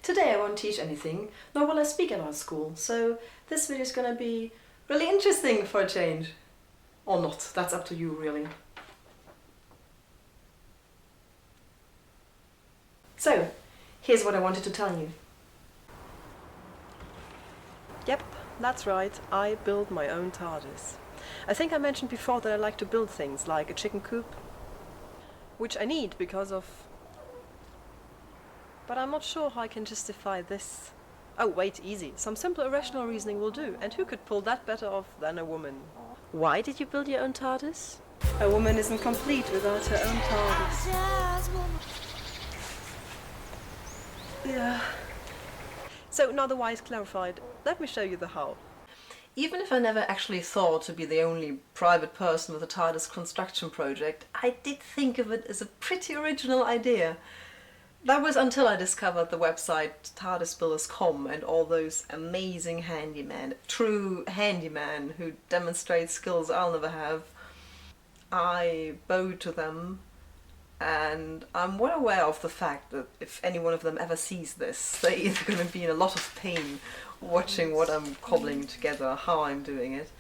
Today I won't teach anything, nor will I speak about school, so this video is gonna be really interesting for a change. Or not, that's up to you really. So, here's what I wanted to tell you. Yep, that's right, I build my own TARDIS. I think I mentioned before that I like to build things like a chicken coop, which I need because of... But I'm not sure how I can justify this. Oh wait, easy. Some simple irrational reasoning will do, and who could pull that better off than a woman? Why did you build your own TARDIS? A woman isn't complete without her own TARDIS. Yeah. So now the why is clarified. Let me show you the how. Even if I never actually thought to be the only private person with a TARDIS construction project, I did think of it as a pretty original idea. That was until I discovered the website TARDISbuilders.com and all those amazing handymen, true handyman who demonstrate skills I'll never have. I bow to them, and I'm well aware of the fact that if any one of them ever sees this, they're either going to be in a lot of pain watching what I'm cobbling together, how I'm doing it,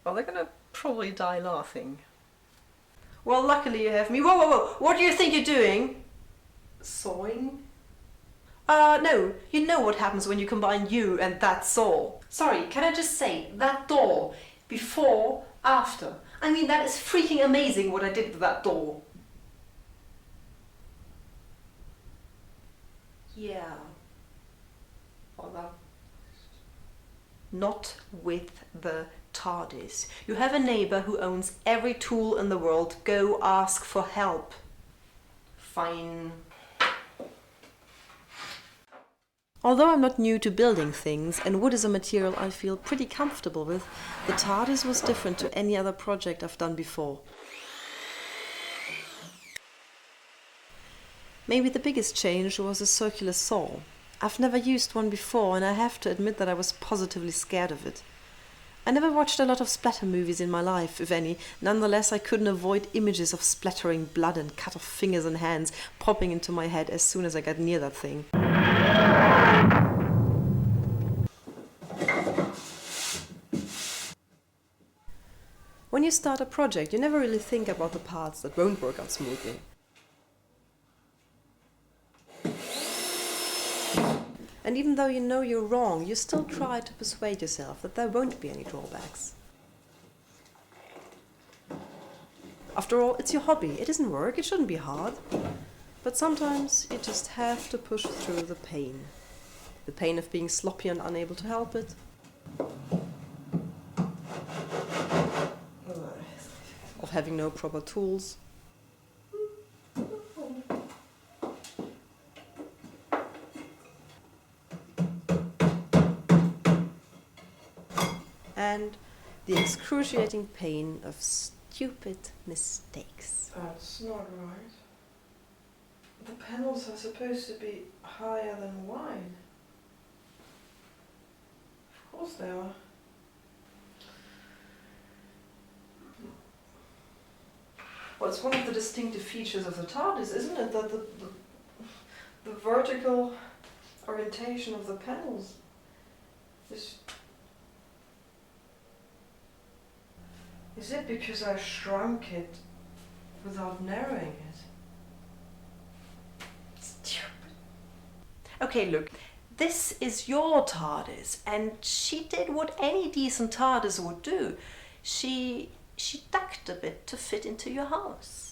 or they're going to probably die laughing. Well, luckily you have me. Whoa, whoa, whoa! What do you think you're doing? Sawing? No, you know what happens when you combine you and that saw. Sorry, can I just say, that door, before, after. I mean, that is freaking amazing what I did with that door. Yeah. Well, that... Not with the TARDIS. You have a neighbor who owns every tool in the world. Go ask for help. Fine. Although I'm not new to building things, and wood is a material I feel pretty comfortable with, the TARDIS was different to any other project I've done before. Maybe the biggest change was a circular saw. I've never used one before, and I have to admit that I was positively scared of it. I never watched a lot of splatter movies in my life, if any. Nonetheless, I couldn't avoid images of splattering blood and cut off fingers and hands popping into my head as soon as I got near that thing. When you start a project, you never really think about the parts that won't work out smoothly. And even though you know you're wrong, you still try to persuade yourself that there won't be any drawbacks. After all, it's your hobby. It isn't work, it shouldn't be hard. But sometimes you just have to push through the pain. The pain of being sloppy and unable to help it. Of having no proper tools. And the excruciating pain of stupid mistakes. That's not right. The panels are supposed to be higher than wide. Of course they are. Well, it's one of the distinctive features of the TARDIS, isn't it? That the vertical orientation of the panels is... Is it because I shrunk it without narrowing it? Stupid. Okay, look, this is your TARDIS, and she did what any decent TARDIS would do. She ducked a bit to fit into your house.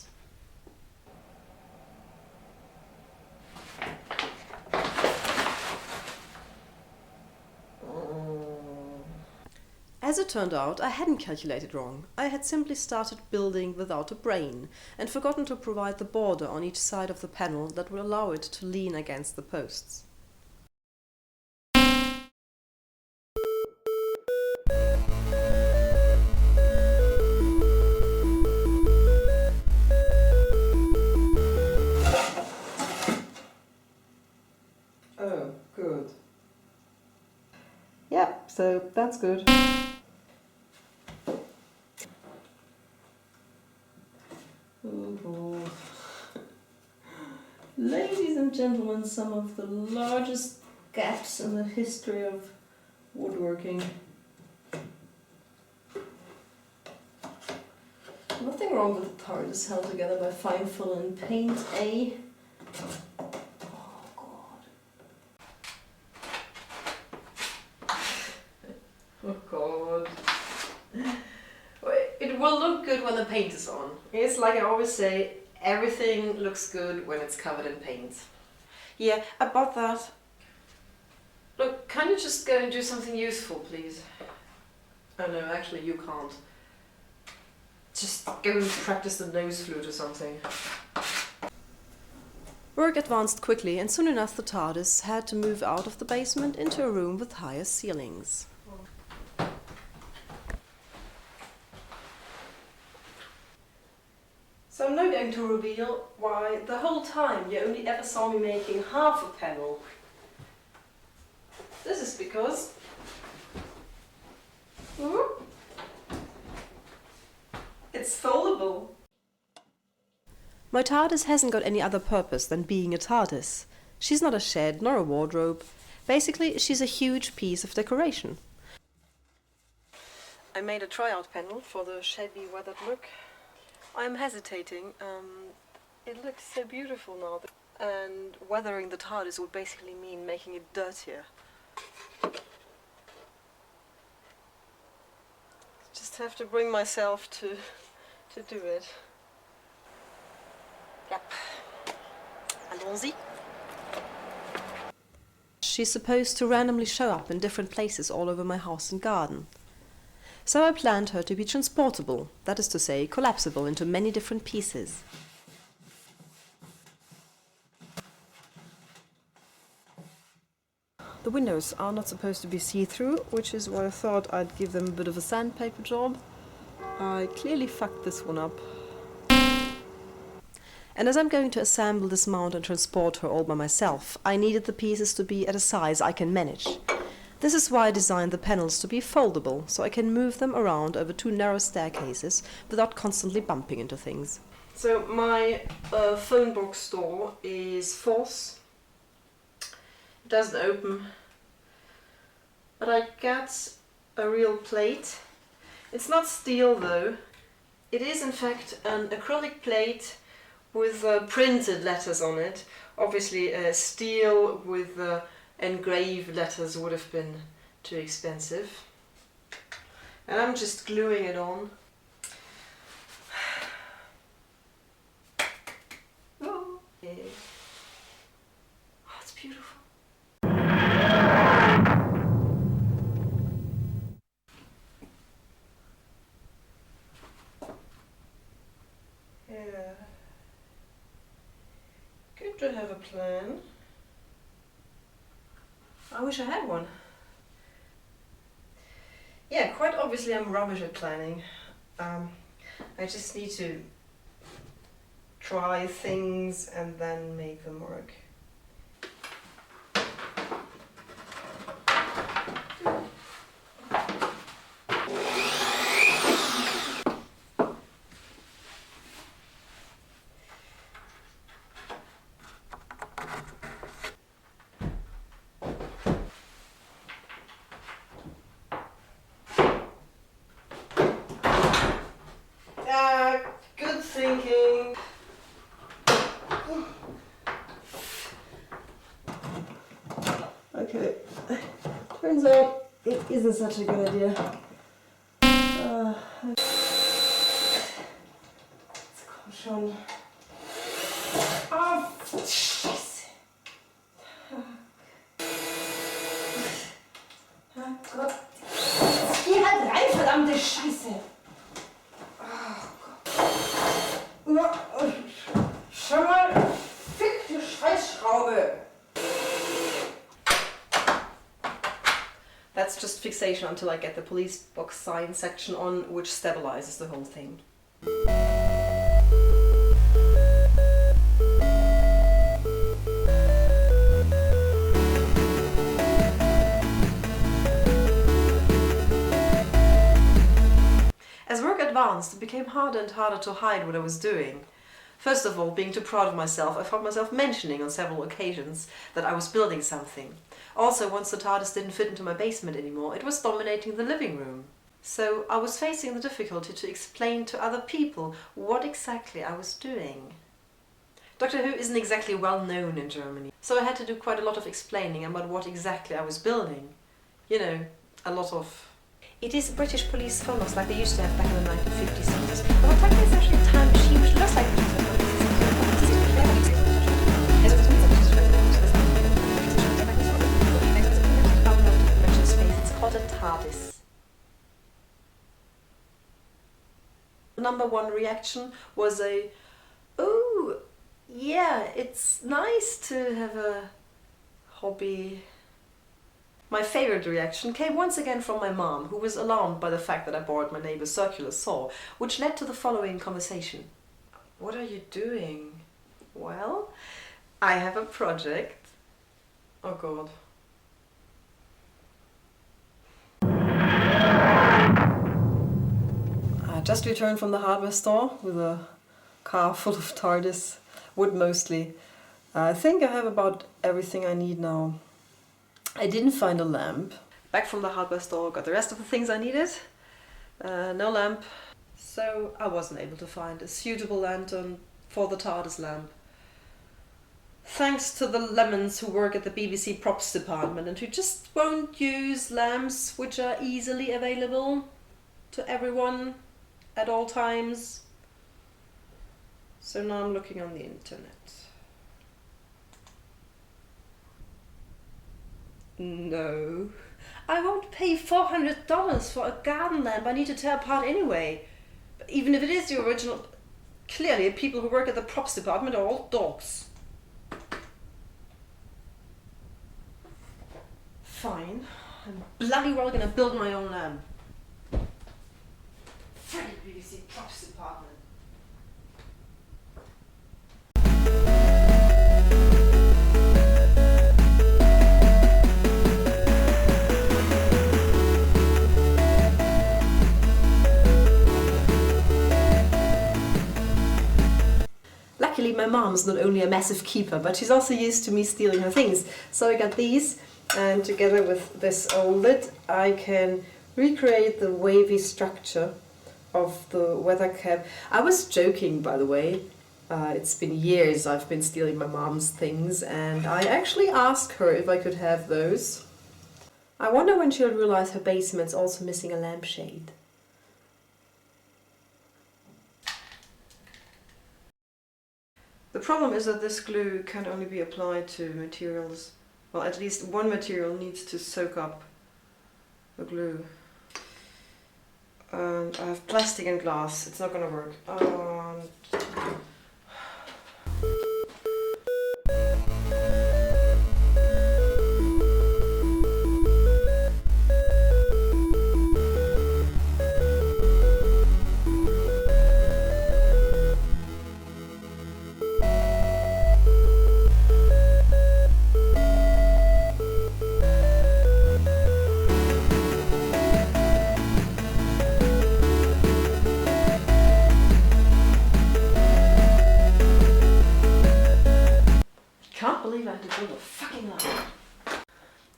As it turned out, I hadn't calculated wrong. I had simply started building without a brain and forgotten to provide the border on each side of the panel that would allow it to lean against the posts. Oh, good. Yeah, so that's good. Oh, Ladies and gentlemen, some of the largest gaps in the history of woodworking. Nothing wrong with the TARDIS held together by fine fill and paint, eh? Oh god. Oh god. It will look good when the paint is on. It's like I always say, everything looks good when it's covered in paint. Yeah, I bought that. Look, can you just go and do something useful, please? Oh no, actually you can't. Just go and practice the nose flute or something. Work advanced quickly, and soon enough the TARDIS had to move out of the basement into a room with higher ceilings. So I'm now going to reveal why the whole time you only ever saw me making half a panel. This is because it's foldable. My TARDIS hasn't got any other purpose than being a TARDIS. She's not a shed nor a wardrobe. Basically, she's a huge piece of decoration. I made a tryout panel for the shabby weathered look. I'm hesitating. It looks so beautiful now. And weathering the TARDIS would basically mean making it dirtier. Just have to bring myself to do it. Yep. Allons-y. She's supposed to randomly show up in different places all over my house and garden. So I planned her to be transportable, that is to say, collapsible into many different pieces. The windows are not supposed to be see-through, which is why I thought I'd give them a bit of a sandpaper job. I clearly fucked this one up. And as I'm going to assemble this mount and transport her all by myself, I needed the pieces to be at a size I can manage. This is why I designed the panels to be foldable, so I can move them around over two narrow staircases without constantly bumping into things. So my phone box door is false. It doesn't open. But I got a real plate. It's not steel though. It is in fact an acrylic plate with printed letters on it. Obviously steel with engraved letters would have been too expensive. And I'm just gluing it on. Oh, yeah. Oh, it's beautiful. Yeah. Good to have a plan. I wish I had one. Yeah, quite obviously I'm rubbish at planning. I just need to try things and then make them work. Good thinking. Okay, turns out it isn't such a good idea. Jetzt komm schon. Oh, Scheiße. Oh Gott. Geh halt rein, verdammte Scheiße. Schau mal, fick die Scheißschraube! That's just fixation until I get the police box sign section on, which stabilizes the whole thing. As work advanced, it became harder and harder to hide what I was doing. First of all, being too proud of myself, I found myself mentioning on several occasions that I was building something. Also, once the TARDIS didn't fit into my basement anymore, it was dominating the living room. So I was facing the difficulty to explain to other people what exactly I was doing. Doctor Who isn't exactly well known in Germany, so I had to do quite a lot of explaining about what exactly I was building. You know, a lot of... It is British police phonos like they used to have back in the 1950s. But what is actually a time machine which looks like it's called a TARDIS. Number one reaction was a, oh, yeah, it's nice to have a hobby. My favorite reaction came once again from my mom, who was alarmed by the fact that I borrowed my neighbor's circular saw, which led to the following conversation. What are you doing? Well, I have a project. Oh God. I just returned from the hardware store with a car full of TARDIS, wood mostly. I think I have about everything I need now. I didn't find a lamp. Back from the hardware store, got the rest of the things I needed. No lamp. So I wasn't able to find a suitable lantern for the TARDIS lamp. Thanks to the lemons who work at the BBC props department and who just won't use lamps which are easily available to everyone at all times. So now I'm looking on the internet. No, I won't pay $400 for a garden lamp I need to tear apart anyway. But even if it is the original, clearly people who work at the props department are all dogs. Fine, I'm bloody well gonna build my own lamp. Freddie BBC props department. Luckily, my mom's not only a massive keeper, but she's also used to me stealing her things. So I got these, and together with this old lid, I can recreate the wavy structure of the weather cap. I was joking, by the way. It's been years I've been stealing my mom's things, and I actually asked her if I could have those. I wonder when she'll realize her basement's also missing a lampshade. The problem is that this glue can only be applied to materials. Well, at least one material needs to soak up the glue. And I have plastic and glass. It's not gonna work.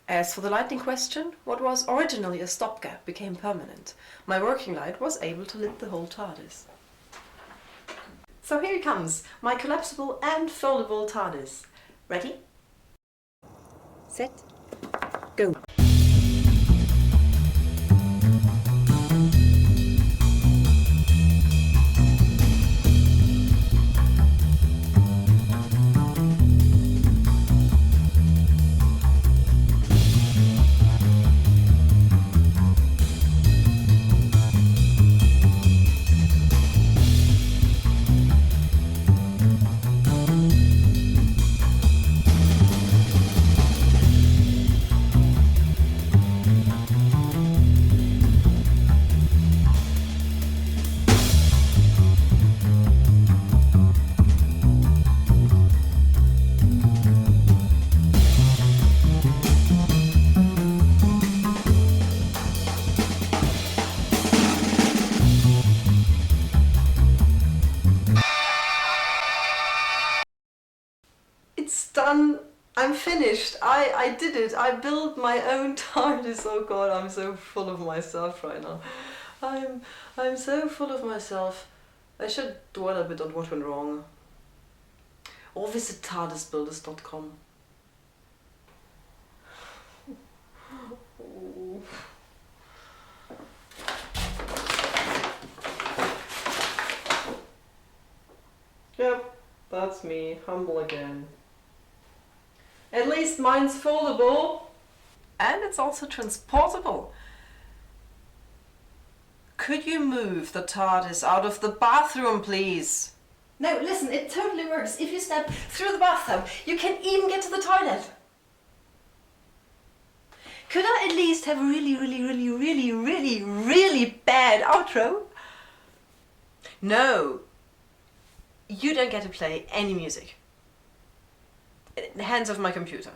As for the lighting question, what was originally a stopgap became permanent. My working light was able to lit the whole TARDIS. So here it comes, my collapsible and foldable TARDIS. Ready? Set, go. finished. I did it. I built my own TARDIS. Oh God, I'm so full of myself right now. I'm so full of myself. I should dwell a bit on what went wrong. Or visit TARDISbuilders.com. Yep, that's me, humble again. At least mine's foldable. And it's also transportable. Could you move the TARDIS out of the bathroom, please? No, listen, it totally works. If you step through the bathtub, you can even get to the toilet. Could I at least have a really bad outro? No. You don't get to play any music. Hands off my computer.